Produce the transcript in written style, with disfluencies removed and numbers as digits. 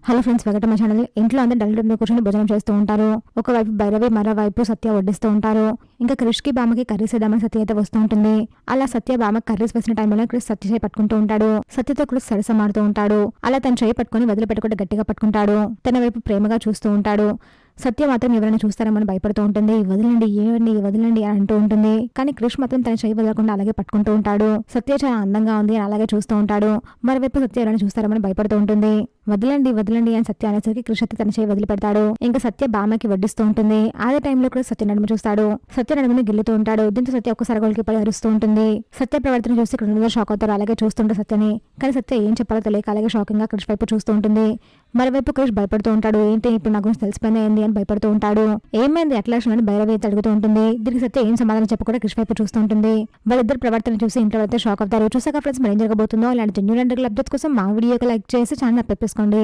Hello friends, welcome my channel. ఇంట్లో అందరూ dull మీద కూర్చొని భోజనం చేస్తూ ఉంటారు. ఒకవైపు భైరవి, మరోవైపు సత్య వడ్డిస్తూ ఉంటారు. ఇంకా క్రిష్ కి బామకి కర్రీస్ వేద్దామని సత్య అయితే వస్తూ ఉంటుంది. అలా సత్య బామకి కర్రీస్ వేసిన టైంలో క్రిష్ సత్య చేయి పట్టుకుంటూ ఉంటాడు. సత్యతో క్రిష్ సరసమాడుతూ ఉంటాడు. అలా తన చేయి పట్టుకుని వదిలిపెట్టకుండా గట్టిగా పట్టుకుంటాడు. తన వైపు ప్రేమగా చూస్తూ ఉంటాడు. సత్య మాత్రం ఎవరైనా చూస్తారేమని భయపడుతూ ఉంటుంది. వదలండి, ఏవండి, వదలండి అని అంటూ ఉంటుంది. కానీ క్రిష్ మాత్రం తన చేయి వదలకుండా అలాగే పట్టుకుంటూ ఉంటాడు. సత్య చాలా అందంగా ఉంది అని అలాగే చూస్తూ ఉంటాడు. మరోవైపు సత్య ఎవరైనా చూస్తారేమని భయపడుతూ ఉంటుంది. వదలండి, వదలండి అని సత్య అనేసరికి క్రిష్ అయితే తన చేయి వదిలిపెడతాడు. ఇంకా సత్య బామకి వడ్డిస్తూ ఉంటుంది. అదే టైంలో కూడా సత్య నడుము చూస్తాడు. సత్య నడుముని గిల్లుతూ ఉంటాడు. దీంతో సత్య ఒక్కసారి గోల్కి పడి అరుస్తూ ఉంటుంది. సత్య ప్రవర్తన చూసి ఇక్కడ షాక్ అవుతారు. అలాగే చూస్తుంటారు సత్యని. కానీ సత్య ఏం చెప్పాలో తెలియక అలాగే షాకింగ్ గా క్రిష్ వైపు చూస్తూ ఉంటుంది. మరోవైపు క్రిష్ భయపడుతూ ఉంటాడు. ఏంటి ఇప్పుడు నా గురించి తెలిసిపోయింది ఏంది అని భయపడుతూ ఉంటాడు. ఏమైంది ఎట్లా అని భైరవి అయితే అడుగుతూ ఉంటుంది. దీనికి సత్య ఏం సమాధానం చెప్పకుండా క్రిష్ వైపు చూస్తూ ఉంటుంది. వాళ్ళిద్దరు ప్రవర్తన చూసి ఇంట్లో అయితే షాక్ అవుతారు. చూసాక ఫ్రెండ్స్ మరి ఏం జరగబోతుందో ఇలాంటి జెన్యూన్ అండ్ అప్డేట్స్ కోసం మా వీడియోకి లైక్ చేసి ఛానల్ సబ్స్క్రైబ్ చేసుకోండి.